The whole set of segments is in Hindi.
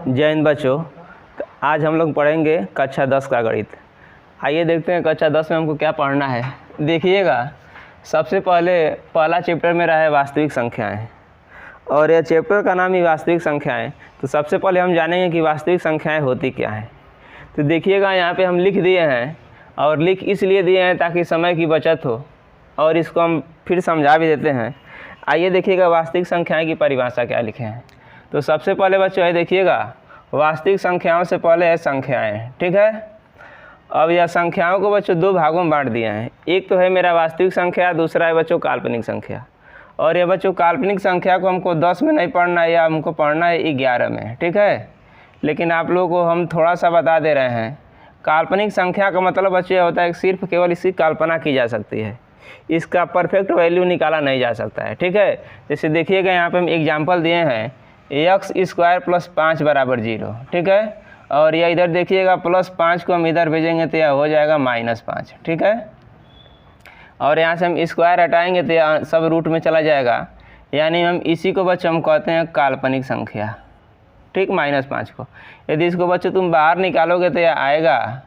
जय हिंद बच्चों। तो आज हम लोग पढ़ेंगे कक्षा 10 का गणित। आइए देखते हैं कक्षा 10 में हमको क्या पढ़ना है। देखिएगा, सबसे पहला चैप्टर मेरा है वास्तविक संख्याएं, और यह चैप्टर का नाम ही वास्तविक संख्याएं। तो सबसे पहले हम जानेंगे कि वास्तविक संख्याएं होती क्या हैं। तो देखिएगा, यहाँ पे हम लिख दिए हैं, और लिख इसलिए दिए हैं ताकि समय की बचत हो, और इसको हम फिर समझा भी देते हैं। आइए देखिएगा वास्तविक संख्याएं की परिभाषा क्या लिखे हैं। तो सबसे पहले बच्चों है, देखिएगा वास्तविक संख्याओं से पहले है संख्याएं, ठीक है। अब यह संख्याओं को बच्चों दो भागों में बांट दिए हैं। एक तो है मेरा वास्तविक संख्या, दूसरा है बच्चों काल्पनिक संख्या। और यह बच्चों काल्पनिक संख्या को हमको 10 में नहीं पढ़ना है, या हमको पढ़ना है 11 में, ठीक है। लेकिन आप लोगों को हम थोड़ा सा बता दे रहे हैं। काल्पनिक संख्या का मतलब बच्चों यह होता है कि सिर्फ केवल इसकी कल्पना की जा सकती है, इसका परफेक्ट वैल्यू निकाला नहीं जा सकता है, ठीक है। जैसे देखिएगा, यहाँ पे हम एग्जाम्पल दिए हैं x² + 5 = 0, ठीक है। और यह इधर देखिएगा +5 को हम इधर भेजेंगे तो यह हो जाएगा -5, ठीक है। और यहाँ से हम स्क्वायर हटाएंगे तो यह सब रूट में चला जाएगा, यानी हम इसी को बच्चों हम कहते हैं काल्पनिक संख्या, ठीक। -5 को यदि इसको बच्चों तुम बाहर निकालोगे तो यह आएगा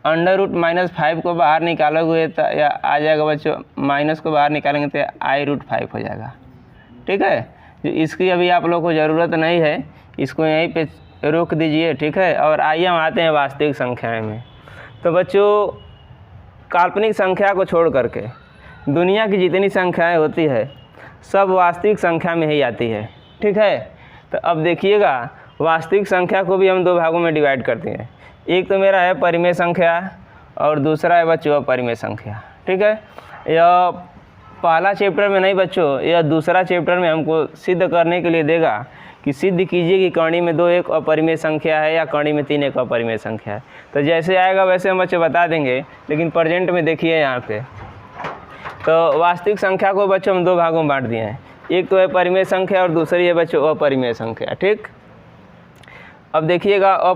√-5 को बाहर निकालोगे तो यह आ जाएगा बच्चों, माइनस को बाहर निकालेंगे तो i√5 हो जाएगा, ठीक है। जो इसकी अभी आप लोगों को ज़रूरत नहीं है, इसको यहीं पे रोक दीजिए, ठीक है। और आइए हम आते हैं वास्तविक संख्याएं में। तो बच्चों, काल्पनिक संख्या को छोड़ करके दुनिया की जितनी संख्याएं होती है सब वास्तविक संख्या में ही आती है, ठीक है। तो अब देखिएगा, वास्तविक संख्या को भी हम दो भागों में डिवाइड करते हैं। एक तो मेरा है परिमेय संख्या, और दूसरा है बच्चों अपरिमेय संख्या, ठीक है। यह पहला चैप्टर में नहीं बच्चों, यह दूसरा चैप्टर में हमको सिद्ध करने के लिए देगा कि सिद्ध कीजिए कि कणी में 2 एक अपरिमेय संख्या है, या कणी में 3 एक अपरिमेय संख्या है। तो जैसे आएगा वैसे हम बच्चों बता देंगे, लेकिन प्रेजेंट में देखिए यहाँ पे। तो वास्तविक संख्या को बच्चों हम दो भागों में बांट दिए हैं। एक तो है परिमेय संख्या, और दूसरी है बच्चों अपरिमेय संख्या, ठीक। अब देखिएगा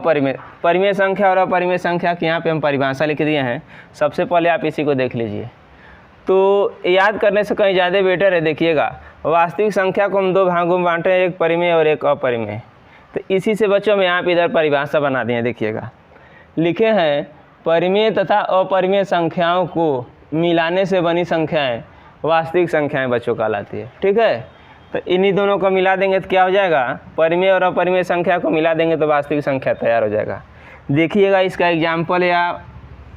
परिमेय संख्या और अपरिमेय संख्या की यहाँ पे हम परिभाषा लिख दिए हैं। सबसे पहले आप इसी को देख लीजिए, तो याद करने से कहीं ज़्यादा बेटर है। देखिएगा, वास्तविक संख्या को हम दो भागों में बांटे हैं, एक परिमेय और एक अपरिमेय। तो इसी से बच्चों में यहाँ पे इधर परिभाषा बना दिए हैं। देखिएगा, लिखे हैं परिमेय तथा अपरिमेय संख्याओं को मिलाने से बनी संख्याएं वास्तविक संख्याएं बच्चों कहलाती है, ठीक है। तो इन्हीं दोनों को मिला देंगे तो क्या हो जाएगा, परिमेय और अपरिमेय संख्या को मिला देंगे तो वास्तविक संख्या तैयार हो जाएगा। देखिएगा, इसका एग्जाम्पल या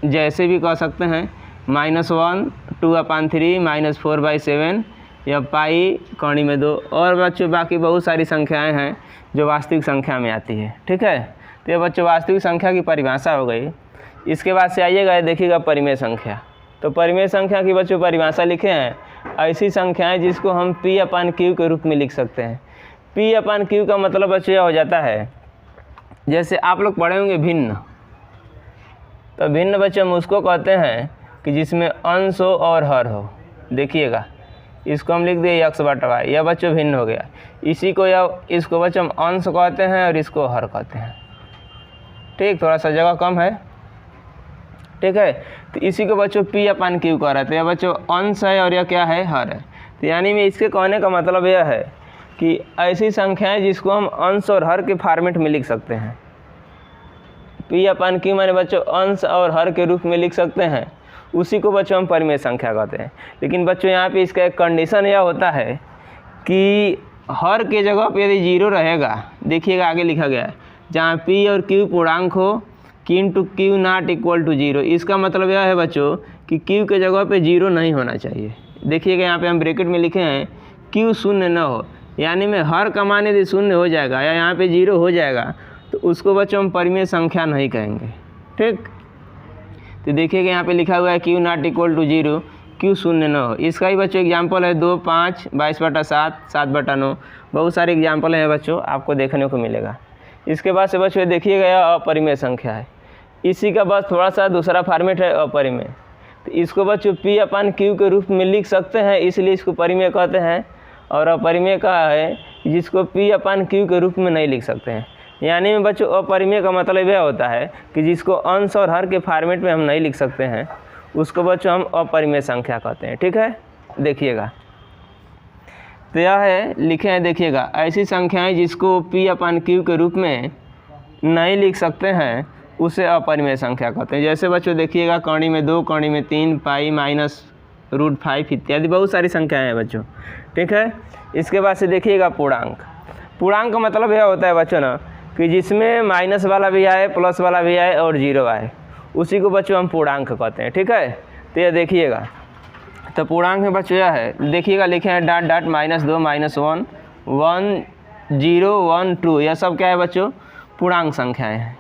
जैसे भी कह सकते हैं, -1 2/3 -4/7 या पाई कणी में 2, और बच्चों बाकी बहुत सारी संख्याएं हैं जो वास्तविक संख्या में आती है, ठीक है। तो ये बच्चों वास्तविक संख्या की परिभाषा हो गई। इसके बाद से आइएगा, देखिएगा परिमेय संख्या। तो परिमेय संख्या की बच्चों परिभाषा लिखे हैं, ऐसी संख्याएं जिसको हम P/Q के रूप में लिख सकते हैं। P/Q का मतलब बच्चों यह हो जाता है, जैसे आप लोग पढ़े होंगे भिन्न। तो भिन्न बच्चों हम उसको कहते हैं कि जिसमें अंश हो और हर हो। देखिएगा, इसको हम लिख दिए x/y, यह बच्चों भिन्न हो गया। इसी को या इसको बच्चों हम अंश कहते हैं, और इसको हर कहते हैं, ठीक। थोड़ा सा जगह कम है, ठीक है। तो इसी को बच्चों P/Q कह रहे थे। यह बच्चों अंश है और यह क्या है, हर है। तो यानी में इसके कहने का मतलब यह है कि ऐसी संख्याएं जिसको हम अंश और हर के फॉर्मेट में लिख सकते हैं। P/Q माने बच्चों अंश और हर के रूप में लिख सकते हैं, उसी को बच्चों हम परिमेय संख्या कहते हैं। लेकिन बच्चों यहाँ पे इसका एक कंडीशन यह होता है कि हर के जगह पे यदि 0 रहेगा, देखिएगा आगे लिखा गया है, जहाँ P और Q पूर्णांक हो, Q ≠ 0। इसका मतलब यह है बच्चों कि Q के जगह पे 0 नहीं होना चाहिए। देखिएगा, यहाँ पे हम ब्रैकेट में लिखे हैं Q शून्य न हो, यानी में हर का मान यदि शून्य हो जाएगा या यहाँ पे 0 हो जाएगा तो उसको बच्चों हम परिमेय संख्या नहीं कहेंगे, ठीक। तो देखिएगा, यहाँ पे लिखा हुआ है Q ≠ 0, Q शून्य न हो। इसका ही बच्चों एग्जाम्पल है 2, 5, 22/7, 7/9। बहुत सारे एग्जाम्पल हैं बच्चों, आपको देखने को मिलेगा। इसके बाद से बच्चों देखिएगा, यह अपरिमेय संख्या है। इसी का बस थोड़ा सा दूसरा फॉर्मेट है अपरिमेय। तो इसको बच्चों P/Q के रूप में लिख सकते हैं, इसलिए इसको परिमेय कहते हैं। और अपरिमेय का है जिसको P/Q के रूप में नहीं लिख सकते हैं। यानी में बच्चों अपरिमेय का मतलब यह होता है कि जिसको अंश और हर के फॉर्मेट में हम नहीं लिख सकते हैं, उसको बच्चों हम अपरिमेय संख्या कहते हैं, ठीक है। देखिएगा, तो यह है लिखे हैं, देखिएगा ऐसी संख्याएं जिसको P/Q के रूप में नहीं लिख सकते हैं उसे अपरिमेय संख्या कहते हैं। जैसे बच्चों देखिएगा कौड़ी में 2, कौड़ी में 3, पाई माइनस √5 इत्यादि बहुत सारी संख्याएं हैं बच्चों, ठीक है। इसके बाद से देखिएगा पूर्णांक। पूर्णांक का मतलब यह होता है बच्चों ना कि जिसमें माइनस वाला भी आए, प्लस वाला भी आए और जीरो आए, उसी को बच्चों हम पूर्णांक कहते हैं, ठीक है। तो ये देखिएगा, तो पूर्णांक में बच्चों यह है, देखिएगा लिखे हैं डॉट डॉट -2 -1 1 0 1 2, यह सब क्या है बच्चों, पूर्णांक संख्याएं हैं,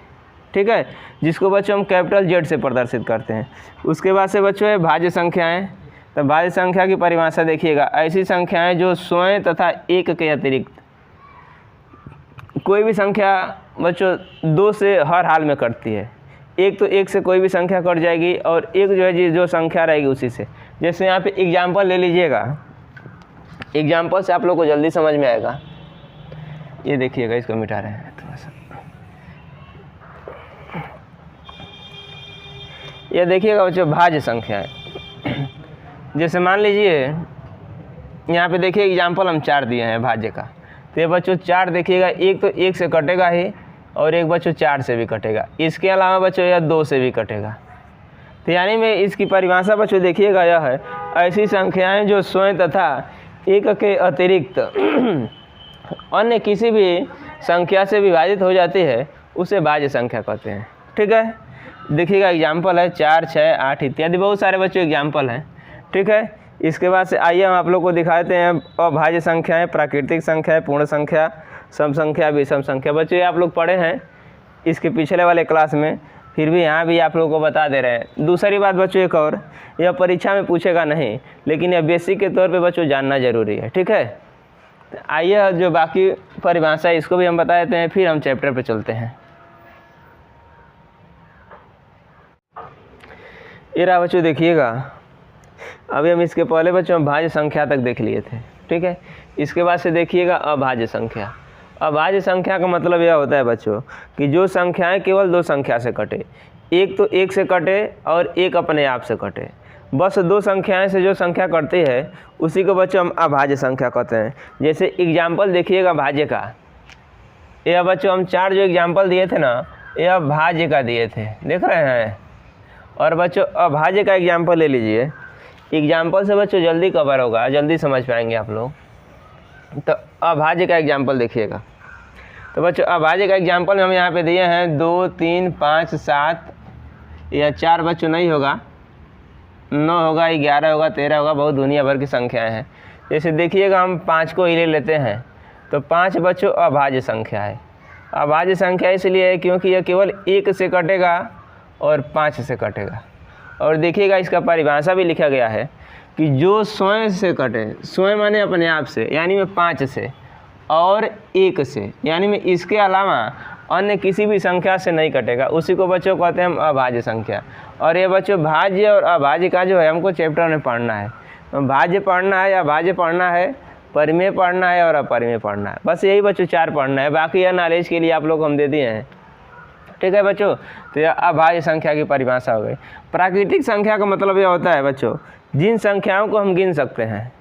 ठीक है, जिसको बच्चों हम कैपिटल Z से प्रदर्शित करते हैं। उसके बाद से बच्चों है भाज्य संख्याएं। तो भाज्य संख्या की परिभाषा देखिएगा, ऐसी संख्याएं जो स्वयं तथा एक के अतिरिक्त, कोई भी संख्या बच्चों 2 से हर हाल में कटती है। एक तो एक से कोई भी संख्या कट जाएगी और एक जो है जो संख्या रहेगी उसी से। जैसे यहाँ पे एग्जाम्पल ले लीजिएगा, एग्जाम्पल से आप लोग को जल्दी समझ में आएगा। ये देखिएगा, इसको मिटा रहे हैं थोड़ा सा, ये देखिएगा बच्चों भाज्य संख्या है। जैसे मान लीजिए यहाँ पे देखिए एग्जाम्पल हम 4 दिए हैं भाज्य का। तो ये बच्चों 4 देखिएगा, एक तो 1 से कटेगा ही और एक बच्चों 4 से भी कटेगा। इसके अलावा बच्चों यह 2 से भी कटेगा। तो यानी में इसकी परिभाषा बच्चों देखिएगा यह है, ऐसी संख्याएं जो स्वयं तथा एक के अतिरिक्त अन्य किसी भी संख्या से विभाजित हो जाती है उसे भाज्य संख्या कहते हैं, ठीक है। देखिएगा एग्जाम्पल है 4, 6, 8 इत्यादि बहुत सारे बच्चों एग्जाम्पल हैं, ठीक है। इसके बाद से आइए हम आप लोग को दिखाते हैं अभाज्य संख्याएं, प्राकृतिक संख्या, पूर्ण संख्या, सम संख्या, विषम संख्या। बच्चों ये आप लोग पढ़े हैं इसके पिछले वाले क्लास में, फिर भी यहाँ भी आप लोगों को बता दे रहे हैं। दूसरी बात बच्चों एक और, यह परीक्षा में पूछेगा नहीं, लेकिन यह बेसिक के तौर पे बच्चों जानना जरूरी है, ठीक है। तो आइए जो बाकी परिभाषा है इसको भी हम बता देते हैं, फिर हम चैप्टर पे चलते हैं। ये रहा बच्चों देखिएगा, अभी हम इसके पहले बच्चों भाज्य संख्या तक देख लिए थे, ठीक है। इसके बाद से देखिएगा अभाज्य संख्या। अभाज्य संख्या का मतलब यह होता है बच्चों कि जो संख्याएं केवल 2 संख्या से कटे, एक तो 1 से कटे और एक अपने आप से कटे, बस 2 संख्याएं से जो संख्या कटती है उसी को बच्चों हम अभाज्य संख्या कहते हैं। जैसे एग्जाम्पल देखिएगा भाज्य का, यह बच्चों हम 4 जो एग्जाम्पल दिए थे ना, यह भाज्य का दिए थे, देख रहे हैं। और बच्चों अभाज्य का एग्जाम्पल ले लीजिए, एग्जाम्पल से बच्चों जल्दी कवर होगा, जल्दी समझ पाएंगे आप लोग। तो अभाज्य का एग्जाम्पल देखिएगा, तो बच्चों अभाज्य का एग्जाम्पल हम यहाँ पे दिए हैं 2, 3, 5, 7 या 4 बच्चों नहीं होगा, 9 होगा, 11 होगा, 13 होगा, बहुत दुनिया भर की संख्याएं हैं। जैसे देखिएगा हम 5 को ही ले लेते हैं, तो 5 बच्चों अभाज्य संख्या है। अभाज्य संख्या इसलिए है क्योंकि यह केवल 1 से कटेगा और 5 से कटेगा। और देखिएगा इसका परिभाषा भी लिखा गया है कि जो स्वयं से कटे, स्वयं माने अपने आप से, यानी में 5 से और 1 से, यानी में इसके अलावा अन्य किसी भी संख्या से नहीं कटेगा, उसी को बच्चों कहते हैं हम अभाज्य संख्या। और ये बच्चों भाज्य और अभाज्य का जो है हमको चैप्टर में पढ़ना है, भाज्य पढ़ना है, अभाज्य पढ़ना है, परिमेय पढ़ना है और अपरिमेय पढ़ना है, बस यही बच्चों 4 पढ़ना है। बाकी यह नॉलेज के लिए आप लोग हम दे दिए हैं, ठीक है बच्चों। तो यह अभाज्य संख्या की परिभाषा हो गई। प्राकृतिक संख्या का मतलब यह होता है बच्चों जिन संख्याओं को हम गिन सकते हैं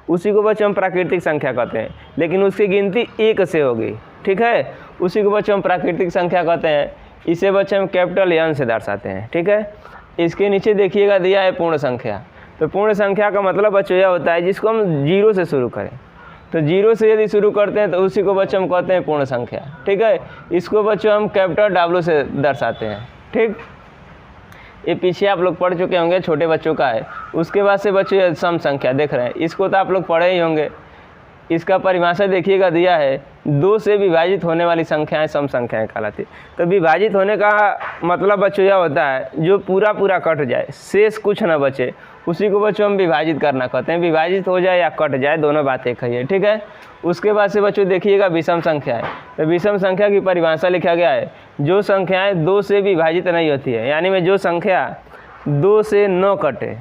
उसी को बच्चों हम प्राकृतिक संख्या कहते हैं, लेकिन उसकी गिनती 1 से होगी, ठीक है, उसी को बच्चों हम प्राकृतिक संख्या कहते हैं। इसे बच्चों हम कैपिटल N से दर्शाते हैं, ठीक है। इसके नीचे देखिएगा दिया है पूर्ण संख्या। तो पूर्ण संख्या का मतलब बच्चों यह होता है जिसको हम 0 से शुरू करें, तो 0 से यदि शुरू करते हैं तो उसी को बच्चों हम कहते हैं पूर्ण संख्या, ठीक है। इसको बच्चों हम कैपिटल W से दर्शाते हैं, ठीक। ये पीछे आप लोग पढ़ चुके होंगे, छोटे बच्चों का है। उसके बाद से बच्चों सम संख्या देख रहे हैं, इसको तो आप लोग पढ़े ही होंगे। इसका परिभाषा देखिएगा दिया है 2 से विभाजित होने वाली संख्याएं सम संख्याएं कहलाती। तो विभाजित होने का मतलब बच्चों यह होता है जो पूरा पूरा कट जाए, शेष कुछ न बचे, उसी को बच्चों हम विभाजित करना कहते हैं। विभाजित हो जाए या कट जाए, दोनों बात एक ही है, ठीक है। उसके बाद से बच्चों देखिएगा विषम संख्या है। तो विषम संख्या की परिभाषा लिखा गया है जो संख्याएं 2 से विभाजित नहीं होती है, यानी में जो संख्या 2 से न कटे।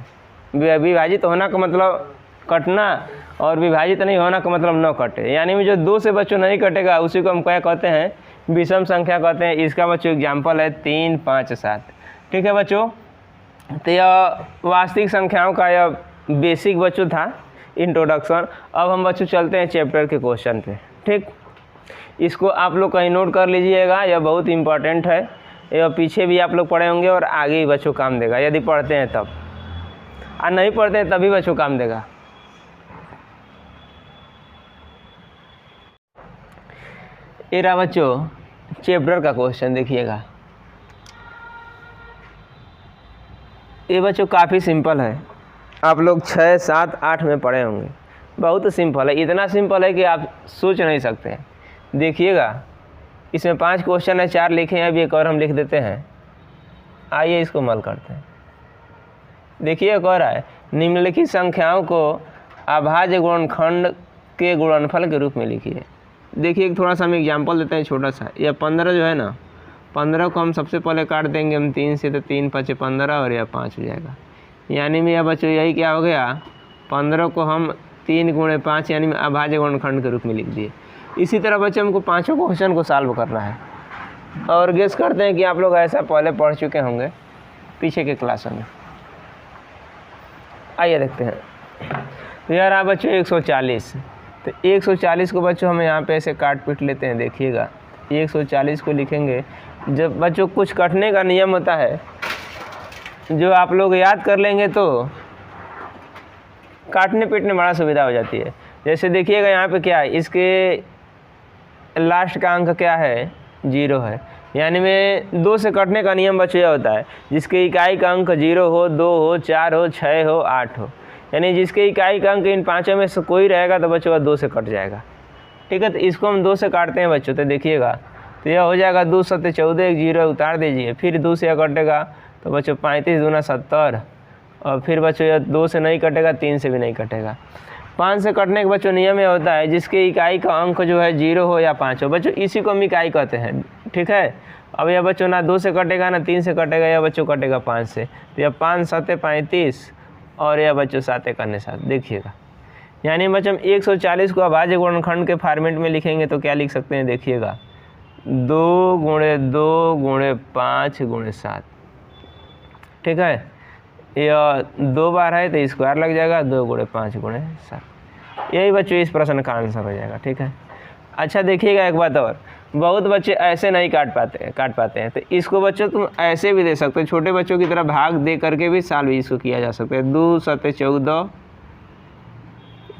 विभाजित होना का मतलब कटना और विभाजित नहीं होना का मतलब न कटे, यानी में जो 2 से बच्चों नहीं कटेगा उसी को हम क्या कहते हैं, विषम संख्या कहते हैं। इसका बच्चों एग्जाम्पल है 3, 5, 7, ठीक है बच्चों। तो यह वास्तविक संख्याओं का यह बेसिक बच्चों था, इंट्रोडक्शन। अब हम बच्चों चलते हैं चैप्टर के क्वेश्चन पे। ठीक, इसको आप लोग कहीं नोट कर लीजिएगा, यह बहुत इंपॉर्टेंट है। यह पीछे भी आप लोग पढ़े होंगे और आगे ही बच्चों काम देगा यदि पढ़ते हैं तब, और नहीं पढ़ते हैं तभी बच्चों काम देगा। ये रहा बच्चों चैप्टर का क्वेश्चन, देखिएगा। ये बच्चों काफ़ी सिंपल है, आप लोग 6, 7, 8 में पढ़े होंगे। बहुत सिंपल है, इतना सिंपल है कि आप सोच नहीं सकते हैं। देखिएगा, इसमें 5 क्वेश्चन है, 4 लिखे हैं, अभी एक और हम लिख देते हैं। आइए इसको मल करते हैं। देखिए कह रहा है निम्नलिखित संख्याओं को अभाज्य गुणनखंड के गुणनफल के रूप में लिखिए। देखिए थोड़ा सा हम एग्जाम्पल देते हैं छोटा सा। यह 15 जो है ना, 15 को हम सबसे पहले काट देंगे हम 3 से, तो 3 5 15 और यह 5 हो जाएगा। यानी में यह बच्चों यही क्या हो गया, 15 को हम 3 × 5 यानी अभाज्य गुणनखंड के रूप में लिख दिए। इसी तरह बच्चों हमको 5 क्वेश्चन को सॉल्व करना है, और गेस करते हैं कि आप लोग ऐसा पहले पढ़ चुके होंगे पीछे के क्लासों में। आइए देखते हैं। तो यार आप बच्चों 140, तो 140 को बच्चों हम यहाँ पे ऐसे काट पीट लेते हैं। देखिएगा 140 को लिखेंगे, जब बच्चों कुछ कटने का नियम होता है जो आप लोग याद कर लेंगे तो काटने पीटने बड़ा सुविधा हो जाती है। जैसे देखिएगा यहाँ पे क्या है, इसके लास्ट का अंक क्या है, 0 है। यानी में 2 से कटने का नियम बच्चों यह होता है जिसके इकाई का अंक 0 हो, 2 हो, 4 हो, 6 हो, 8 हो। यानी जिसके इकाई का अंक इन 5 में से कोई रहेगा तो बच्चों का 2 से कट जाएगा। ठीक है, तो इसको हम 2 से काटते हैं बच्चों। तो देखिएगा, तो यह हो जाएगा 2 7 14, एक 0 उतार दीजिए, फिर 2 से कटेगा तो बच्चों 35 दूना 70, और फिर बच्चों यह 2 से नहीं कटेगा, 3 से भी नहीं कटेगा। 5 से कटने के बच्चों नियम यह होता है जिसके इकाई का अंक जो है 0 हो या 5 हो, बच्चों इसी को हम इकाई कहते हैं। ठीक है, अब यह बच्चों ना 2 से कटेगा ना 3 से कटेगा, यह बच्चों कटेगा 5 से। तो यह 5 7 35 और यह बच्चों 7 करने 7। देखिएगा, यानी बच्चों हम 140 को अभाज्य गुणनखंड के फॉर्मेट में लिखेंगे तो क्या लिख सकते हैं, देखिएगा 2 × 2 × 5 × 7। ठीक है, यह 2 बार है तो स्क्वायर लग जाएगा, 2 × 5 × 7। यही बच्चों इस प्रश्न का आंसर हो जाएगा। ठीक है, अच्छा देखिएगा एक बात और, बहुत बच्चे ऐसे नहीं काट पाते हैं, तो इसको बच्चों तुम ऐसे भी दे सकते हो, छोटे बच्चों की तरह भाग दे करके भी सॉल्व इसको किया जा सकता है। 2 7 14,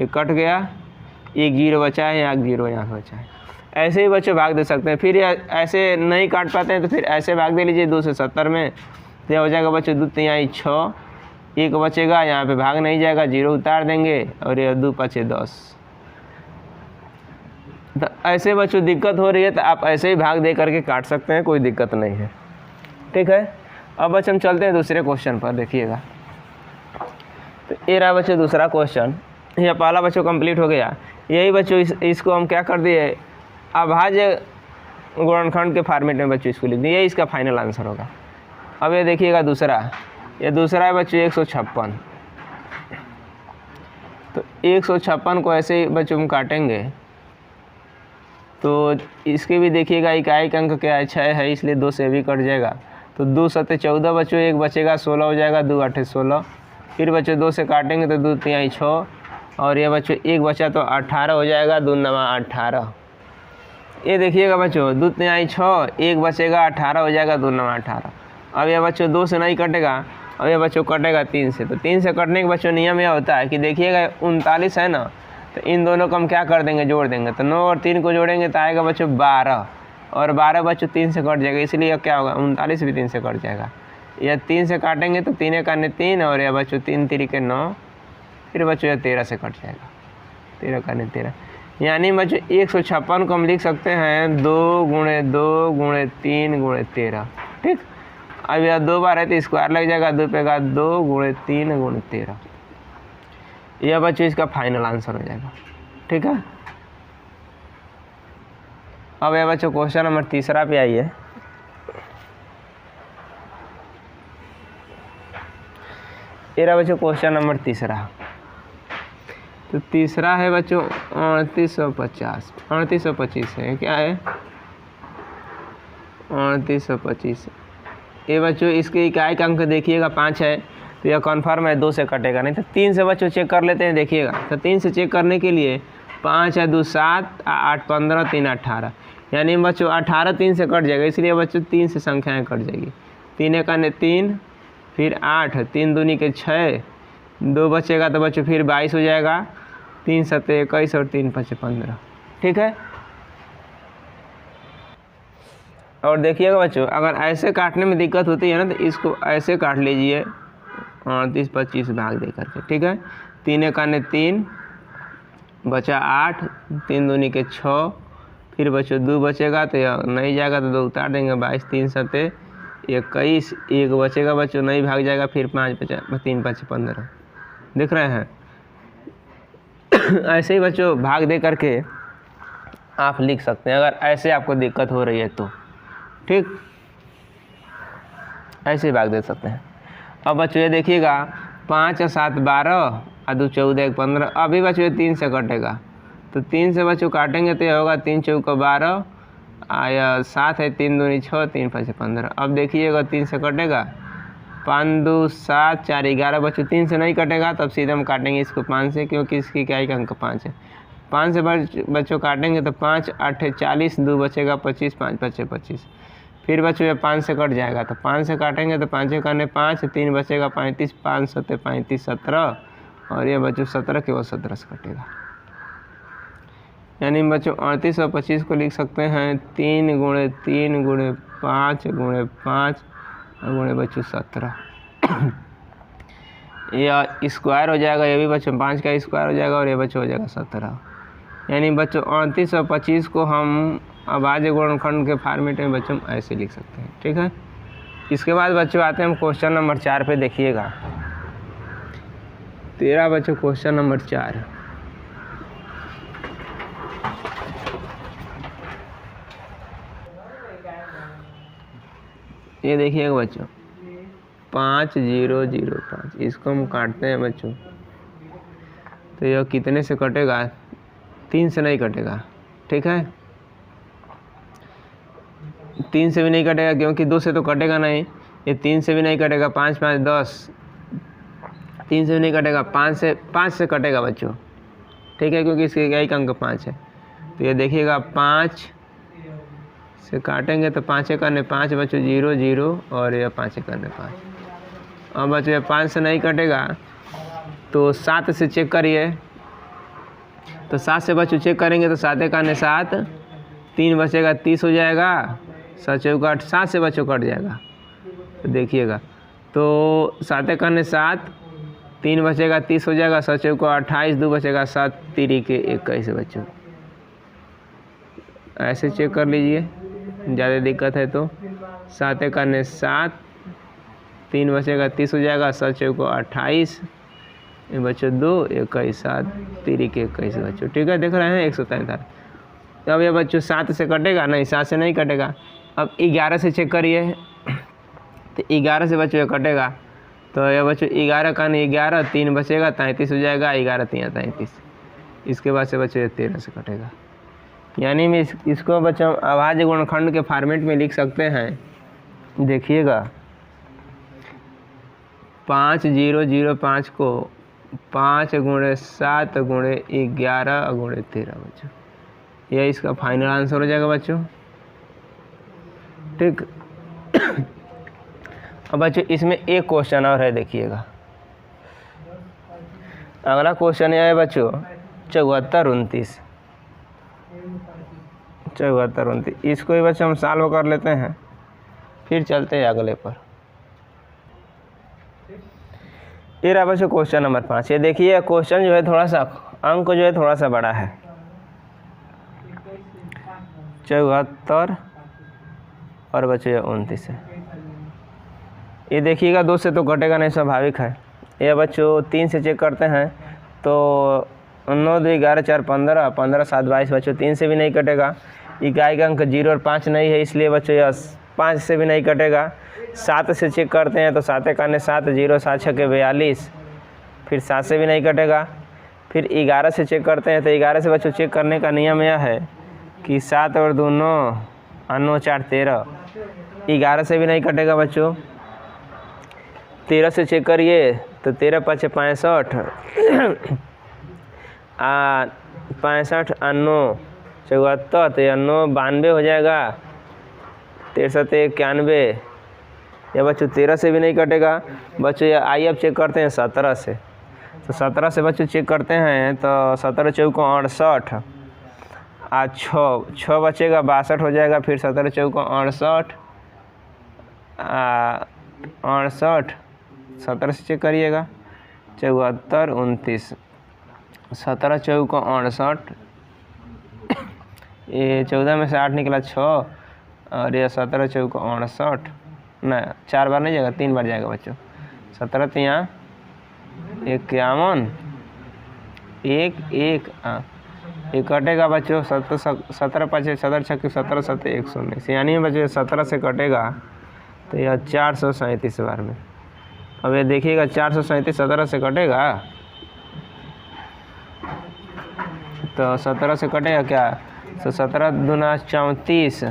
ये कट गया, एक 0 बचा है, यहाँ 0 यहाँ बचा है। ऐसे ही बच्चे भाग दे सकते हैं। फिर ऐसे नहीं काट पाते हैं तो फिर ऐसे भाग दे लीजिए 2 से 70 में, तो यह हो जाएगा बच्चों 2 3 6, एक बचेगा, यहाँ पे भाग नहीं जाएगा, 0 उतार देंगे, और यह 2 5 10। तो ऐसे बच्चों दिक्कत हो रही है तो आप ऐसे ही भाग दे करके काट सकते हैं, कोई दिक्कत नहीं है। ठीक है, अब बच्चों हम चलते हैं दूसरे क्वेश्चन पर। देखिएगा, तो ये रहा बच्चों दूसरा क्वेश्चन। यह पहला बच्चों कंप्लीट हो गया। यही बच्चों इसको हम क्या कर दिए, अभाज्य गुणनखंड के फॉर्मेट में बच्चों इसको लिख दिए, यही इसका फाइनल आंसर होगा। अब ये देखिएगा दूसरा, ये दूसरा है बच्चों 156। तो 156 को ऐसे ही बच्चों हम काटेंगे तो इसके भी देखिएगा इकाई का अंक क्या है, 6 है, इसलिए 2 से भी कट जाएगा। तो 2 7 14 बच्चों, एक बचेगा 16 हो जाएगा, 2 8 16। फिर बच्चों 2 से काटेंगे तो 2 3 6, और ये बच्चों एक बचा तो 18 हो जाएगा, 2 9 18। ये देखिएगा बच्चों 2 3 6, एक बचेगा 18 हो जाएगा, 2 9 18। अब यह बच्चों 2 से नहीं कटेगा, अब यह बच्चों कटेगा 3 से। तो 3 से कटने के बच्चों नियम यह होता है कि देखिएगा 39 है ना, तो इन दोनों को हम क्या कर देंगे, जोड़ देंगे। तो 9 और 3 को जोड़ेंगे तो आएगा बच्चों 12, और 12 बच्चों 3 से कट जाएगा, इसलिए क्या होगा 39 भी 3 से कट जाएगा। यह 3 से काटेंगे तो 3 का 3, और यह बच्चों 3 3 के 9, फिर बच्चों यह 13 से कट जाएगा, 13 का 13। यानी बच्चों 156 को हम लिख सकते हैं 2 × 2 × 3 × 13। ठीक, अब यह 2 बार है तो स्क्वायर लग जाएगा, 2 पे का 2 × 3 × 13। यह बच्चों इसका फाइनल आंसर हो जाएगा। ठीक है, अब यह बच्चों क्वेश्चन नंबर 3 पे आइए। ये रहा बच्चों क्वेश्चन नंबर 3। तो 3 है बच्चों 3850, 3825 है, क्या है 3825। ये बच्चों इसके इकाई का अंक देखिएगा 5 है, तो यह कन्फर्म है 2 से कटेगा, नहीं तो 3 से बच्चों चेक कर लेते हैं। देखिएगा तो 3 से चेक करने के लिए 5 या 2 7 8 15 3 18, यानी बच्चों 18 3 से कट जाएगा, इसलिए बच्चों 3 से संख्याएं कट जाएगी। 3 एक 3, फिर 8, 3 दूनी के 6, 2 बचेगा तो बच्चों फिर 22 हो जाएगा, 3 7 21 और 3 5 15। ठीक है। और देखिएगा बच्चों, अगर ऐसे काटने में दिक्कत होती है ना तो इसको ऐसे काट लीजिए 38 25 भाग दे करके। ठीक है। 3 एक 3, बचा 8, 3 दूनी के 6, फिर बच्चों 2 बचेगा तो यह नहीं जाएगा तो 2 उतार देंगे, 22 3 7 21, 1 बचेगा बच्चों नहीं भाग जाएगा, फिर 5 बचा 3 5 15। देख रहे हैं। ऐसे ही बच्चों भाग दे करके आप लिख सकते हैं, अगर ऐसे आपको दिक्कत हो रही है तो। ठीक, ऐसे ही भाग दे सकते हैं। अब बच्चों ये देखिएगा 5 और 7 12 और 2 14 1 15। अभी बच्चों ये 3 से कटेगा, तो 3 से बच्चों काटेंगे तो ये होगा 3 चौका 12 या 7 है 3 दूनी 6 3 5 15। अब देखिएगा 3 से कटेगा, 5 2 7 4 11 बच्चों 3 से नहीं कटेगा, तब सीधे हम काटेंगे इसको 5 से, क्योंकि इसकी क्या ही अंक 5 है। 5 से बच्चों काटेंगे तो 5 8 40, 2 बचेगा 25, 5 5 25। फिर बच्चों ये 5 से कट जाएगा, तो 5 से काटेंगे तो 5 एक 5, 3 बचेगा 35, 5 7 35 17, और ये बच्चों 17 केवल 17 से कटेगा। यानी बच्चों 38 और 25 को लिख सकते हैं 3 गुणे 3 गुणे 5 गुणे 5 और गुणे बच्चों 17। यह स्क्वायर हो जाएगा, ये भी बच्चों 5 का स्क्वायर हो जाएगा, और ये बच्चों हो जाएगा 17। यानी बच्चों 38 और 25 को हम अभाज्य गुणनखंड के फॉर्मेट में बच्चों ऐसे लिख सकते हैं। ठीक है। इसके बाद बच्चों आते हैं हम क्वेश्चन नंबर 4 पे। देखिएगा 13 बच्चों क्वेश्चन नंबर 4। ये देखिएगा बच्चों 5 0 0 5, इसको हम काटते हैं बच्चों, तो यह कितने से कटेगा? 3 से नहीं कटेगा। ठीक है। 3 से भी नहीं कटेगा, क्योंकि 2 से तो कटेगा नहीं। ये 3 से भी नहीं कटेगा, 5 5 10, 3 से भी नहीं कटेगा, 5 से कटेगा बच्चों। ठीक है, क्योंकि इसके एक अंक 5 है। तो ये देखिएगा 5 से काटेंगे तो 5 एक 5 बच्चों 0 0, और ये 5 एक 5। अब बच्चों ये 5 से नहीं कटेगा, तो 7 से चेक करिए। तो 7 से बच्चों चेक करेंगे तो 7 एक 7, 3 बचेगा 30 हो जाएगा, 7 चौका 8, 7 से बच्चों कट जाएगा। तो देखिएगा तो 7 एक 7, 3 बचेगा 30 हो जाएगा, 7 चौका 28, 2 बचेगा 7 3 के 21 बच्चों। ऐसे चेक कर लीजिए, ज़्यादा दिक्कत है तो 7 एक 7, 3 बचेगा 30 हो जाएगा, 7 चौका 28, ये बच्चों 2 21 7 3 के 21 बच्चों। ठीक है। देख रहे हैं 143। तो अब ये बच्चों 7 से कटेगा नहीं, 7 से नहीं कटेगा। अब 11 से चेक करिए, तो 11 से बच्चों ये कटेगा, तो ये बच्चों 11 का 11, 3 बचेगा 33 हो जाएगा, 11 3 33। इसके बाद से बच्चों ये 13 से कटेगा। यानी मैं इसको बच्चों अभाज्य गुणनखंड के फॉर्मेट में लिख सकते हैं। देखिएगा 5 0 0 5 को 5 गुणे 7 गुणे 11 गुणे 13 बच्चों, यह इसका फाइनल आंसर हो जाएगा बच्चों। ठीक। अब बच्चों इसमें एक क्वेश्चन और है, देखिएगा अगला क्वेश्चन यह है बच्चों 74 29। 74 29, इसको ही बच्चों हम सॉल्व कर लेते हैं, फिर चलते हैं अगले पर। ये रहा बच्चों क्वेश्चन नंबर 5। ये देखिए क्वेश्चन जो है थोड़ा सा अंक जो है थोड़ा सा बड़ा है। 74 और बच्चों ये 29 है। ये देखिएगा 2 से तो कटेगा नहीं, स्वाभाविक है। ये बच्चों 3 से चेक करते हैं तो 9 2 11 4 15, 15 7 22 बच्चों 3 से भी नहीं कटेगा। इकाई का अंक 0 और 5 नहीं है, इसलिए बच्चों यह 5 से भी नहीं कटेगा। 7 से चेक करते हैं तो 7 एक 7 0 7 6 42, फिर 7 से भी नहीं कटेगा। फिर 11 से चेक करते हैं तो 11 से बच्चों चेक करने का नियम यह है कि 7 और 2 9 और 9 4 13, 11 से भी नहीं कटेगा बच्चों। 13 से चेक करिए तो 13 5 65 65 9 74 तो 9 92 हो जाएगा, 63 91। या बच्चों 13 से भी नहीं कटेगा बच्चों। या आइए अब चेक करते हैं 17 से। तो 17 से बच्चों चेक करते हैं तो 17 चौको 68, आज 6 बचेगा 62 हो जाएगा। फिर 17 चौको 68 68, 17 से चेक करिएगा 74 29, 17 चौको 68, ये 14 में से 8 निकला 6, और ये 17 चौको 68, ना 4 बार नहीं जाएगा 3 बार जाएगा बच्चों। 17 तिया 51 1 1, ये कटेगा बच्चों 17 5 17 6 17 7 119, यानी बच्चों 17 से कटेगा तो यह 437 बार में। अब ये देखिएगा 437 17 से कटेगा तो 17 से कटेगा क्या, तो 17 दूना 34,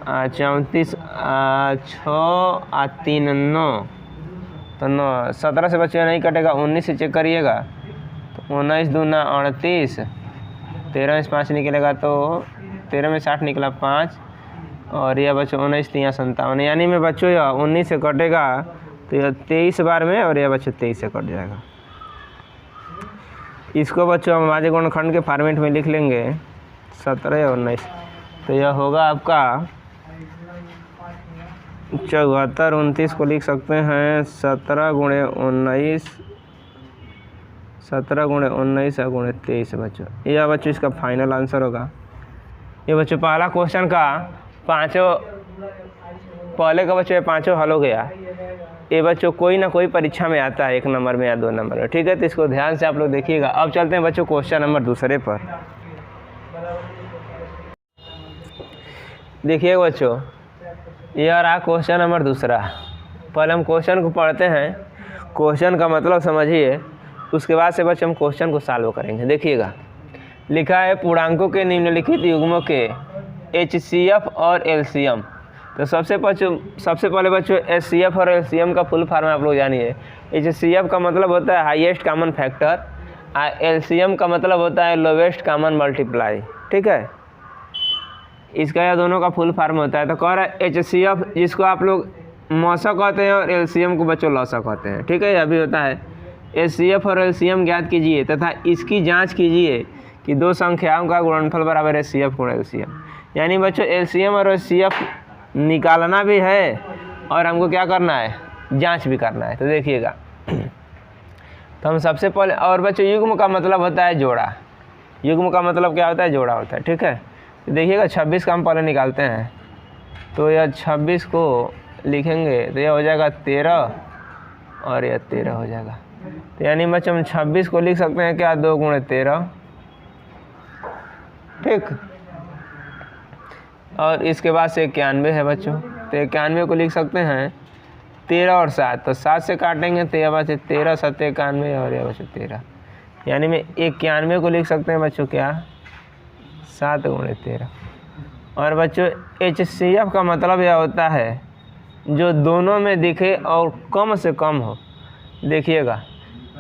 34 6 3 9, तो 9 17 से बच्चे नहीं कटेगा। 19 से चेक करिएगा तो 19 दूना 38, 13 में से 5 निकलेगा तो 13 में से 8 निकला 5, और यह बच्चों 19 3 57, यानी में बच्चों यह 19 से कटेगा तो यह 23 बार में, और यह बच्चों 23 से कट जाएगा। इसको बच्चों हम अभाज्य गुणनखंड के फॉर्मेट में लिख लेंगे 17 और 19, तो यह होगा आपका 74 29 को लिख सकते हैं 17 गुणे 19, 17 गुणे 19 और गुणे 23 बच्चों। यह बच्चों इसका फाइनल आंसर होगा। ये बच्चों पहला क्वेश्चन का पहले का बच्चों 5 हल हो गया। ये बच्चों कोई ना कोई परीक्षा में आता है 1 नंबर में या 2 नंबर में, ठीक है। तो इसको ध्यान से आप लोग देखिएगा। अब चलते हैं बच्चों क्वेश्चन नंबर दूसरे पर। देखिए बच्चों, यह रहा क्वेश्चन नंबर दूसरा। पहले हम क्वेश्चन को पढ़ते हैं, क्वेश्चन का मतलब समझिए, उसके बाद से बच्चों हम क्वेश्चन को सॉल्व करेंगे। देखिएगा लिखा है पूर्णांकों के निम्नलिखित युग्मों के HCF और LCM। तो सबसे पहले बच्चों HCF और LCM का फुल फॉर्म आप लोग जानिए। HCF का मतलब होता है हाईएस्ट कॉमन फैक्टर, LCM का मतलब होता है लोवेस्ट कॉमन मल्टीप्लाई, ठीक है। इसका यह दोनों का फुल फॉर्म होता है। तो कह रहा है HCF जिसको आप लोग मौसा कहते हैं और LCM को बच्चों लौसा कहते हैं, ठीक है। यह भी होता है। HCF और LCM ज्ञात कीजिए तथा इसकी जांच कीजिए कि दो संख्याओं का गुणनफल बराबर है HCF गुणा LCM। यानी बच्चों LCM और HCF निकालना भी है और हमको क्या करना है, जांच भी करना है। तो देखिएगा तो हम सबसे पहले, और बच्चों युग्म का मतलब होता है जोड़ा। युग्म का मतलब क्या होता है, जोड़ा होता है, ठीक है। तो देखिएगा 26 का हम पहले निकालते हैं। तो यह 26 को लिखेंगे तो यह हो जाएगा 13 और यह 13 हो जाएगा। तो यानी बच्चों हम 26 को लिख सकते हैं क्या, 2 गुणे 13, ठीक। और इसके बाद से 91 है बच्चों। तो 91 को लिख सकते हैं 13 और 7, तो 7 से काटेंगे तो यह बच्चे 13 7 91 और यह बच्चे 13, यानी में 91 को लिख सकते हैं बच्चों क्या, 7 गुणे 13। और बच्चों HCF का मतलब यह होता है जो दोनों में दिखे और कम से कम हो। देखिएगा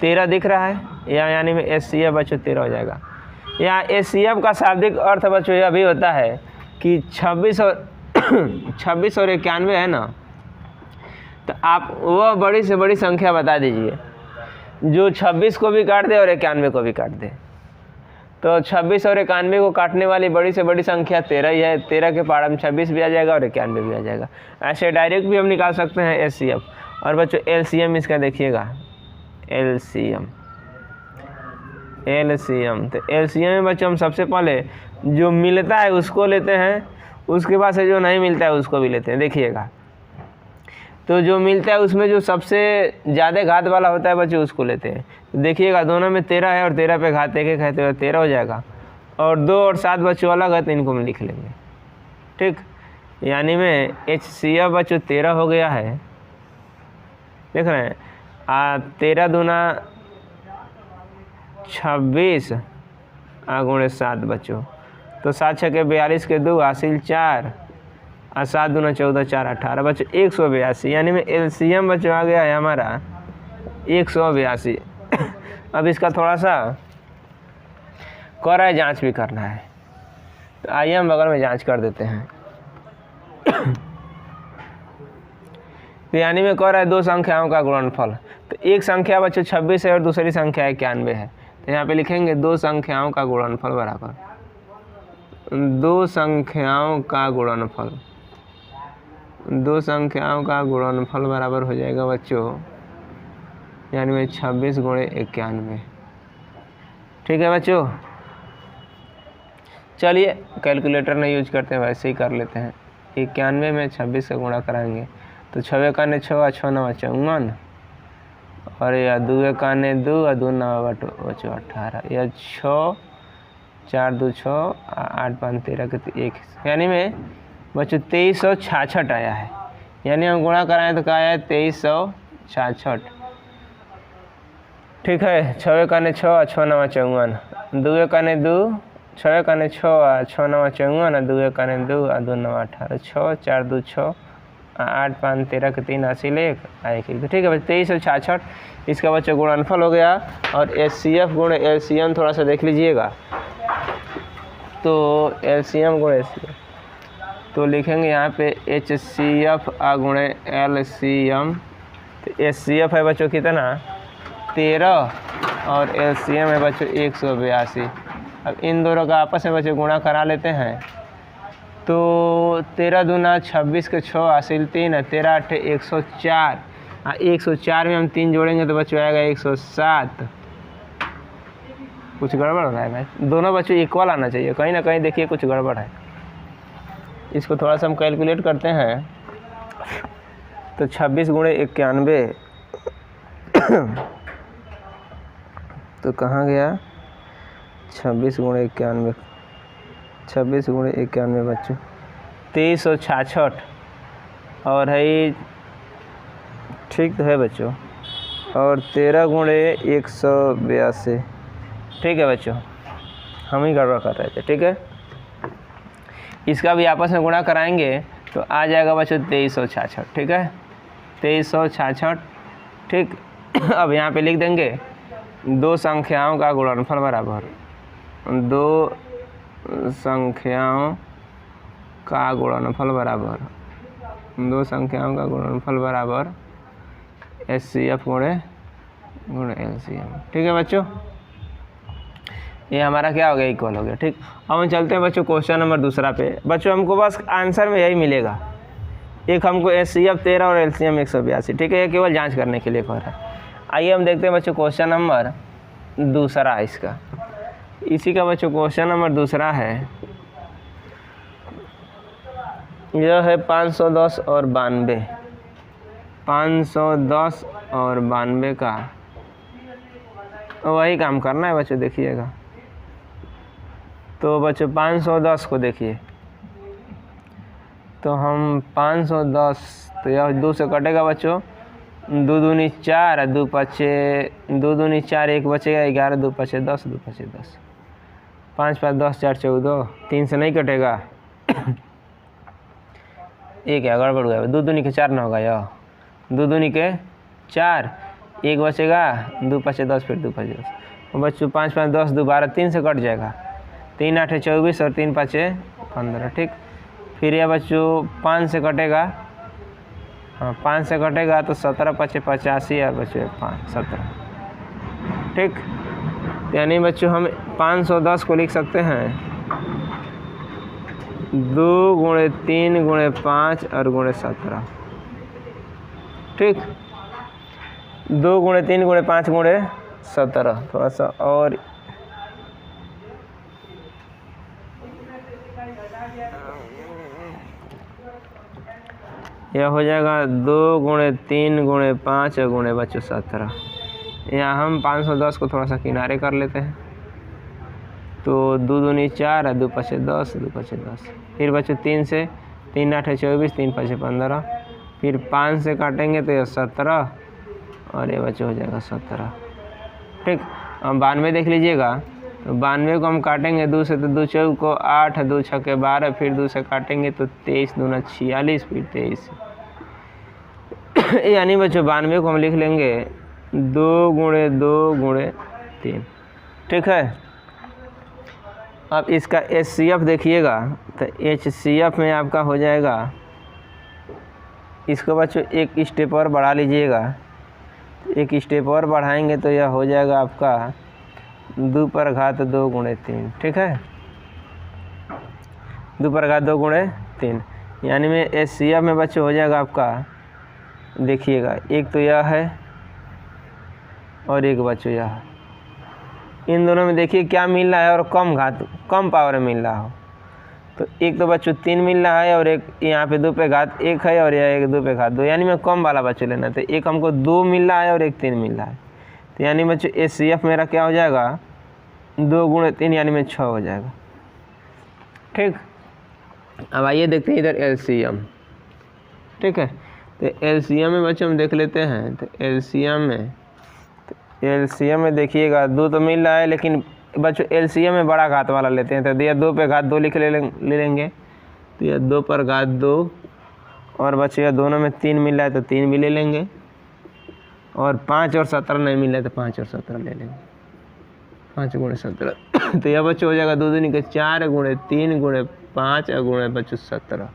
13 दिख रहा है, या यानी में HCF बच्चों 13 हो जाएगा। यहाँ HCF का शाब्दिक अर्थ बच्चों यह भी होता है कि 26 और 91 है ना, तो आप वह बड़ी से बड़ी संख्या बता दीजिए जो 26 को भी काट दे और 91 को भी काट दे। तो 26 और 91 को काटने वाली बड़ी से बड़ी संख्या 13 ही है। 13 के पार में 26 भी आ जाएगा और 91 भी आ जाएगा। ऐसे डायरेक्ट भी हम निकाल सकते हैं HCF। और बच्चों LCM इसका देखिएगा, LCM। तो LCM में बच्चों हम सबसे पहले जो मिलता है उसको लेते हैं, उसके बाद से जो नहीं मिलता है उसको भी लेते हैं। देखिएगा तो जो मिलता है उसमें जो सबसे ज़्यादा घात वाला होता है बच्चों उसको लेते हैं। तो देखिएगा दोनों में 13 है और 13 पे घात 1 है तो 13 हो जाएगा। और 2 और 7 बच्चों अलग है तो इनको हम लिख लेंगे, ठीक। यानी में HCF बच्चों 13 हो गया है, देख रहे हैं। 13 दूना 26 गुणे 7 बच्चों, तो 7 छके 42 के 2 हासिल 4 और 7 दूना 14, 4 18 बच्चों 182, यानी में एलसीएम बच्चों आ गया है हमारा 182। अब इसका थोड़ा सा कह रहा है जांच भी करना है, तो आइए हम बगल में जांच कर देते हैं। तो यानी में कह रहा है दो संख्याओं का गुणनफल, तो एक संख्या बच्चों 26 है और दूसरी संख्या 91 है, तो यहाँ पे लिखेंगे दो संख्याओं का गुणनफल बराबर, दो संख्याओं का गुणनफल, दो संख्याओं का गुणनफल बराबर हो जाएगा बच्चों यानी में 26 गुणे 91। ठीक है बच्चों, चलिए कैलकुलेटर नहीं यूज करते हैं, वैसे ही कर लेते हैं। 91 में 26 का गुणा कराएंगे तो 6 काने 6, 6 9 54, और या 2 काने 2 और 2 9 बच्चों 18, या 6 4 2 6 8 5 13 के 1, यानी में बच्चों 2366 आया है। यानी हम गुणा कराएं तो क्या आया है 2366। ठीक है, 6 काने 6, 6 9 54, 2 काने 2, 6 काने 6, 6 9 54, 2 काने 2 और 2 9 18, 6 4 2 6 8 5 13 के 3 80 1 1। तो ठीक है बच्चों 2366 इसका बच्चों गुणनफल हो गया। और एचसीएफ गुणे एलसीएम थोड़ा सा देख लीजिएगा, तो एलसीएम गुणे एचसीएफ तो लिखेंगे यहाँ पे एचसीएफ गुणे एलसीएम। तो एचसीएफ है बच्चों कितना 13 और एलसीएम है बच्चों 182। अब इन दोनों का आपस में बच्चों गुणा करा लेते हैं, तो 13 दूना 26 के 6 हासिल 3 है, 13 8 104, 104 में हम 3 जोड़ेंगे तो बच्चों आएगा 107। कुछ गड़बड़ हो रहा है भाई, दोनों बच्चों इक्वल आना चाहिए, कहीं ना कहीं देखिए कुछ गड़बड़ है। इसको थोड़ा सा हम कैलकुलेट करते हैं, तो 26 गुणे 91 तो कहाँ गया 26 गुणे 91, 26 गुणे 91 बच्चों 2366 और है, ठीक तो है बच्चों, और 13 गुणे 182। ठीक है बच्चों, हम ही गड़बड़ कर रहे थे। ठीक है, इसका भी आपस में गुणा कराएंगे तो आ जाएगा बच्चों 2366। ठीक है 2366। ठीक, अब यहाँ पे लिख देंगे दो संख्याओं का गुणनफल बराबर, दो संख्याओं का गुणनफल बराबर, दो संख्याओं का गुणनफल बराबर एचसीएफ गुणे एलसीएम। ठीक है बच्चों, ये हमारा क्या हो गया इक्वल हो गया। ठीक, अब हम चलते हैं बच्चों क्वेश्चन नंबर दूसरा पे। बच्चों हमको बस आंसर में यही मिलेगा, एक हमको एचसीएफ 13 और एलसीएम 182। ठीक है, ये केवल जांच करने के लिए कह रहा है। आइए हम देखते हैं बच्चों क्वेश्चन नंबर दूसरा इसका, इसी का बच्चों क्वेश्चन नंबर दूसरा है, यह है 510 और 92, 510 और 92 का वही काम करना है बच्चों। देखिएगा तो बच्चों 510 को देखिए, तो हम 510 तो यह 2 से कटेगा बच्चों, 2 दूनी 4, 2 पचे 2 दूनी 4, 1 बचेगा 11, 2 पचे 10, 2 पचे 10, 5 5 10 4 14, 3 से नहीं कटेगा। ये क्या गड़बड़ हुआ, 2 दूनी के 4 ना होगा, यह 2 दूनी के 4, 1 बचेगा, 2 पचे 10, फिर 2 पचे 10 बच्चों 5 5 10 2 12, 3 से कट जाएगा, 3 8 24 और 3 5 15। ठीक, फिर यह बच्चों 5 से कटेगा, हाँ 5 से कटेगा तो 17 5 85 और बच्चों 5 17। ठीक, यानी बच्चों हम 510 को लिख सकते हैं 2 गुणे 3 गुणे 5 और गुणे 17। ठीक, 2 गुणे 3 गुणे 5 गुणे 17, थोड़ा सा और यह हो जाएगा 2 गुणे 3 गुणे 5 और गुणे बच्चों 17। यहाँ हम 510 को थोड़ा सा किनारे कर लेते हैं, तो 2 दूनी 4 और 2 पचे 10, 2 पचे 10, फिर बच्चों 3 से 3 8 24, 3 5 15, फिर 5 से काटेंगे तो यह 17 और ये बच्चों हो जाएगा 17। ठीक, अब 92 देख लीजिएगा, तो 92 को हम काटेंगे 2 से, तो 2 चौक को 8, 2 छक्के 12, फिर 2 से काटेंगे तो 23 दूना 46, फिर 23 यानी बच्चों 92 को हम लिख लेंगे 2 गुणे 2 गुणे 3। ठीक है। अब इसका HCF देखिएगा, तो HCF में आपका हो जाएगा, इसको बच्चों एक स्टेप और बढ़ा लीजिएगा, एक स्टेप और बढ़ाएंगे तो यह हो जाएगा आपका 2 पर घात 2 गुणे 3। ठीक है, 2 पर घात 2 गुणे 3, यानी में HCF में बच्चों हो जाएगा आपका, देखिएगा एक तो यह है और एक बच्चों यह है। इन दोनों में देखिए क्या मिल रहा है और कम पावर मिल रहा हो, तो एक तो बच्चों 3 मिल रहा है और एक यहाँ पे 2 पे घात 1 है और यह एक 2 पे घात 2, यानी मैं कम वाला बच्चों लेना, तो एक हमको 2 मिल रहा है और एक 3 मिल रहा है, तो यानी बच्चों HCF मेरा क्या हो जाएगा 2 गुणे 3, यानी में 6 हो जाएगा। ठीक, अब आइए देखते हैं इधर LCM। ठीक है, तो LCM में बच्चों हम देख लेते हैं, तो LCM में देखिएगा 2 तो मिल रहा है, लेकिन बच्चों LCM में बड़ा घात वाला लेते हैं, तो यह 2 पे घात 2 ले लेंगे, तो यह 2 पर घात 2, और बच्चों यह दोनों में 3 मिल रहा है तो 3 भी ले लेंगे, और 5 और 17 नहीं मिल रहा है तो 5 और 17 ले लेंगे, 5 गुणे 17 तो यह बच्चों हो जाएगा 2 दूनी के 4 गुणे 3 गुणे 5 और गुणे बच्चों 17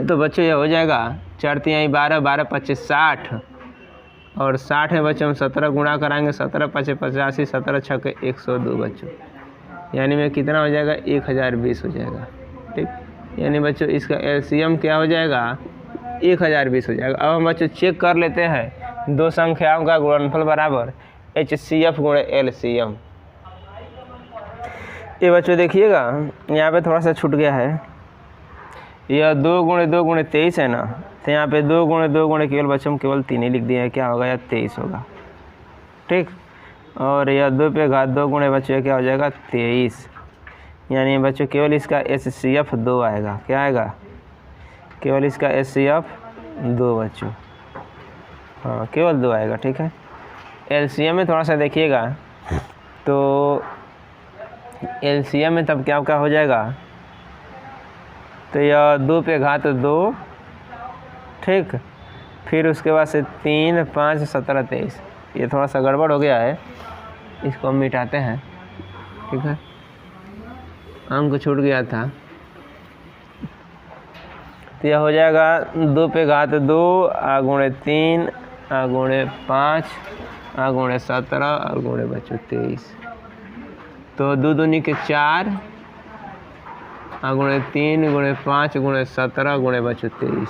तो बच्चों यह हो जाएगा 4 3 12, 12 25 60, और 60 में बच्चों हम 17 गुणा कराएंगे, 17 5 85, 17 छक्के 102 बच्चों, यानी में कितना हो जाएगा 1020 हो जाएगा। ठीक, यानी बच्चों इसका LCM क्या हो जाएगा 1020 हो जाएगा। अब हम बच्चों चेक कर लेते हैं दो संख्याओं का गुणनफल बराबर HCF गुणे LCM। ये बच्चों देखिएगा यहाँ पे थोड़ा सा छूट गया है, यह 2 गुणे 2 गुणे 23 है ना, तो यहाँ पे 2 गुणे 2 गुणे केवल बच्चों हम केवल 3 ही लिख दिए हैं, क्या होगा या 23 होगा। ठीक, और यह 2 पे घात 2 गुणे बच्चों क्या हो जाएगा 23, यानी बच्चों केवल इसका HCF 2 आएगा। क्या आएगा, केवल इसका HCF 2 बच्चों, हाँ केवल 2 आएगा। ठीक है, LCM में थोड़ा सा देखिएगा, तो LCM में तब क्या हो जाएगा, तो यह 2 पे घात 2, ठीक, फिर उसके बाद से 3 5 17 23, ये थोड़ा सा गड़बड़ हो गया है, इसको हम मिटाते हैं। ठीक है, अंक छूट गया था, तो यह हो जाएगा 2 पे घात 2 गुणे 3 गुणे 5 गुणे 17 गुणे बच्चों 23, तो 2 दूनी के 4 गुणे 3 गुणे 5 गुणे 17 गुणे बच्चों 23,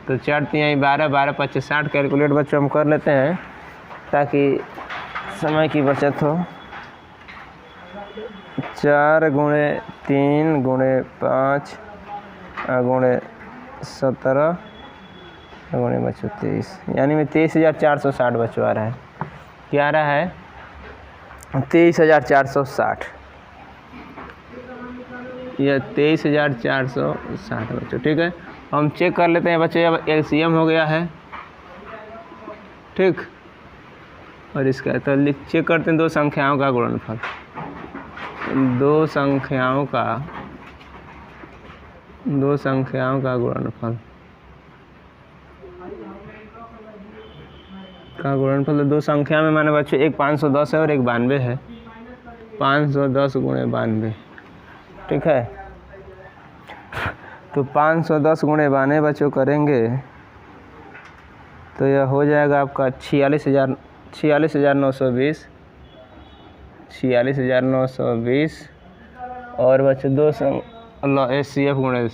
तो 4 3 12, 12 25 60 कैलकुलेट बच्चों हम कर लेते हैं ताकि समय की बचत हो। 4 गुणे 3 गुणे 5 गुणे 17 गुणे बच्चों 23, यानी में 23,460 बच्चों आ रहा है। क्या आ रहा है 23,460, यह 23,460 बच्चों। ठीक है, हम चेक कर लेते हैं बच्चों, अब LCM हो गया है। ठीक, और इसका तो चेक करते हैं दो संख्याओं का गुणनफल, दो संख्याओं का गुणनफल तो दो संख्या में माने बच्चों एक 510 है और एक 92 है, 510 गुणे 92। ठीक है, तो 510 गुणे 92 बच्चों करेंगे तो यह हो जाएगा आपका 46,920 और बच्चों दो HCF गुणे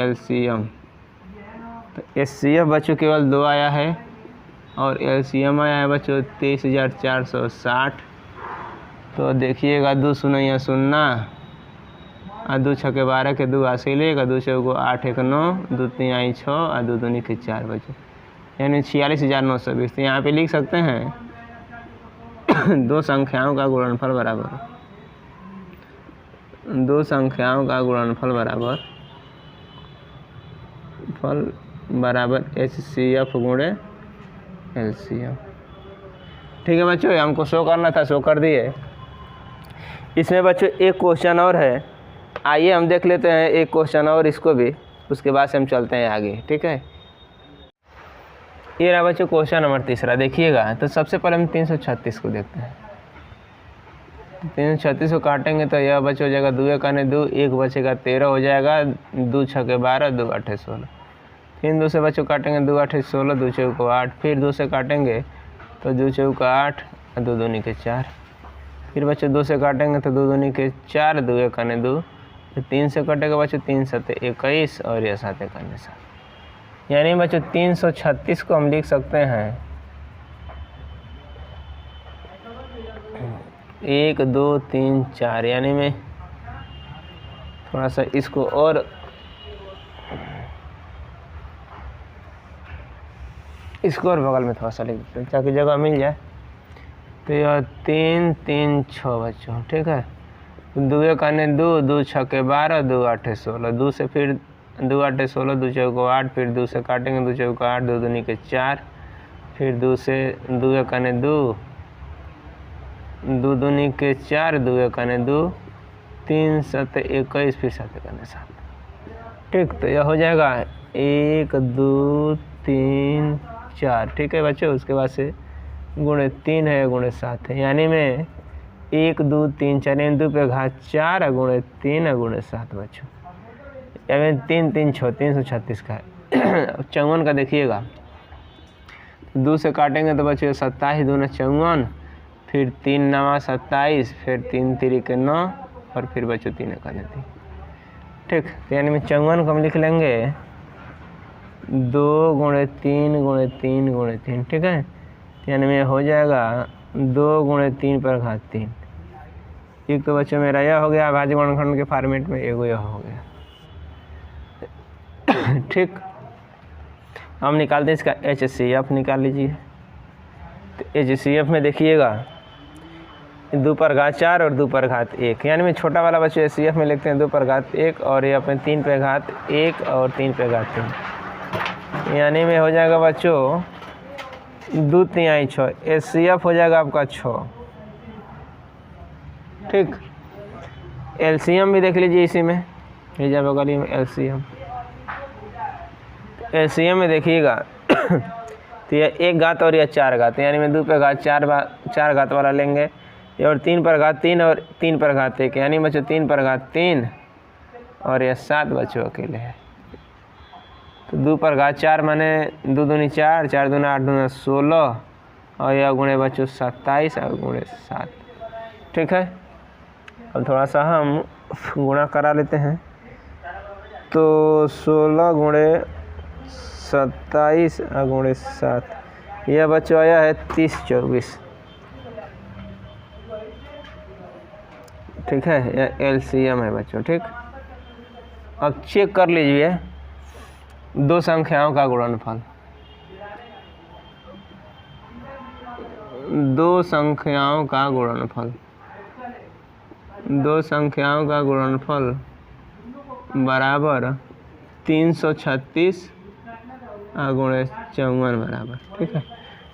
LCM, तो HCF बच्चों केवल 2 आया है और LCM आया है बच्चों 23,460। तो देखिएगा 2 शून्य या 0, 2 छक्के 12 के 2 हासिल, 2 चौको 8 1 9, 2 3 6 और 2 दूनी के 4 बच्चों, यानी 46,920। तो यहाँ पे लिख सकते हैं दो संख्याओं का गुणनफल बराबर HCF गुणे LCM। ठीक है बच्चों, ये हमको शो करना था, शो कर दिए। इसमें बच्चों एक क्वेश्चन और है, आइए हम देख लेते हैं एक क्वेश्चन और इसको भी, उसके बाद से हम चलते हैं आगे। ठीक है, ये रहा बच्चों क्वेश्चन नंबर 3, देखिएगा। तो सबसे पहले हम 336 को देखते हैं। 336 को काटेंगे तो यह बच्चों हो जाएगा 2 का 2, 1 बचेगा 13 हो जाएगा, 2 छके 12, 2 8 16। फिर 2 से बच्चों काटेंगे, 2 8 16, 2 चौको 8, फिर 2 से काटेंगे तो 2 चौका 8, 2 दूनी के 4। फिर बच्चों 2 से काटेंगे तो 2 दूनी के 4, 2 का 2, 3 से कटेगा बच्चों 3 7 21 और यह 7 1 7। यानी बच्चों 336 को हम लिख सकते हैं 1 2 3 4। यानी मैं थोड़ा सा इसको और बगल में थोड़ा सा लिख देते हैं ताकि जगह मिल जाए। तो यह 3 3 6 बच्चों। ठीक है, 2 का 2, 2 छके 12, 2 8 16, 2 से फिर 2 8 16, 2 चौको 8, फिर 2 से काटेंगे 2 चौका 8, 2 दूनी के 4, फिर 2 से 2 का 2, 2 दूनी के 4, 2 का 2, 3 7 21, फिर 7 का 7। ठीक, तो यह हो जाएगा 1 2 3 4। ठीक है बच्चों, उसके बाद से गुणे 3 है, गुणे 7 है। यानी मैं 1 2 3 4 यानी 2 पे घात 4 गुणे 3 गुणे 7 बच्चों। यानी 3 3 6 336 का है। 54 का देखिएगा, 2 से काटेंगे तो बच्चों 27 दूना 54, फिर 3 9 27, फिर 3 3 के 9 और फिर बच्चों 3 का 3। ठीक, तो यानी में 54 को हम लिख लेंगे 2 गुणे 3 गुणे 3 गुणे 3। ठीक है, यानी में हो जाएगा 2 गुणे 3 पर घात 3। एक तो बच्चों मेरा यह हो गया अभाज्य गुणनखंड के फॉर्मेट में, एगो यह हो गया। ठीक, हम निकालते हैं इसका HCF निकाल लीजिए। तो HCF में देखिएगा 2 पर घात 4 और 2 पर घात 1। यानी में छोटा वाला बच्चों HCF में लिखते हैं 2 पर घात 1 और ये अपने 3 पे घात 1 और 3 पे घात 3। यानी में हो जाएगा बच्चों 2 3 6। HCF हो जाएगा आपका 6। ठीक, LCM भी देख लीजिए इसी में, ये जब बगल में LCM में देखिएगा तो यह 1 घात और यह 4 घात। यानी मैं 2 पे घात 4 घात वाला लेंगे, और 3 पर घात 3 और 3 पर घात 1। यानी बच्चों 3 पर घात 3 और यह 7 बच्चों अकेले है। तो 2 पर घात 4 माने 2 दूनी 4, 4 दूना 8 दूना 16 और यह गुणे बच्चों 27 और गुणे 7। ठीक है, अब थोड़ा सा हम गुणा करा लेते हैं। तो 16 गुणे 27 और गुणे 7, यह बच्चों आया है 30 24। ठीक है, यह LCM है बच्चों। ठीक, अब चेक कर लीजिए 2 संख्याओं का गुणनफल। 2 संख्याओं का गुणनफल, 2 संख्याओं का गुणनफल बराबर 336 गुणे 54 बराबर। ठीक है,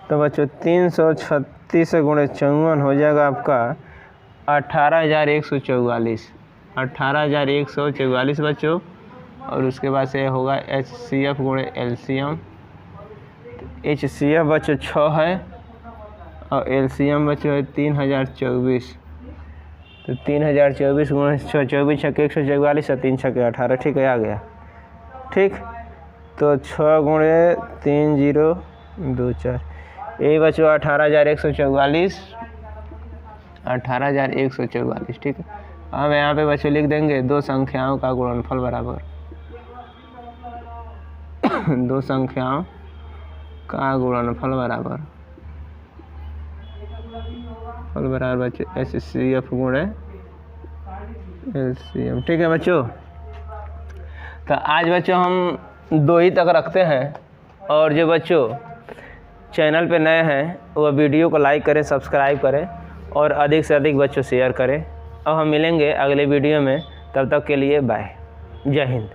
तो बच्चों 336 गुणे 54 हो जाएगा आपका 18,144। 18,144 बच्चों, और उसके बाद से होगा HCF गुणे LCM। HCF बच्चों 6 है और LCM बच्चों है 3024। तो 3024 गुणे 6, 24 छके 144 और 3 छके 18। ठीक है, आ गया। ठीक, तो 6 गुणे 3024, यही बच्चों 18,144, 18,144। ठीक है, हम यहाँ पे बच्चों लिख देंगे 2 संख्याओं का गुणनफल बराबर 2 संख्याओं का गुणनफल बराबर बच्चों HCF गुणे LCM। ठीक है बच्चों, तो आज बच्चों हम 2 ही तक रखते हैं, और जो बच्चों चैनल पे नए हैं वो वीडियो को लाइक करें, सब्सक्राइब करें और अधिक से अधिक बच्चों शेयर करें। अब हम मिलेंगे अगले वीडियो में, तब तक के लिए बाय, जय हिंद।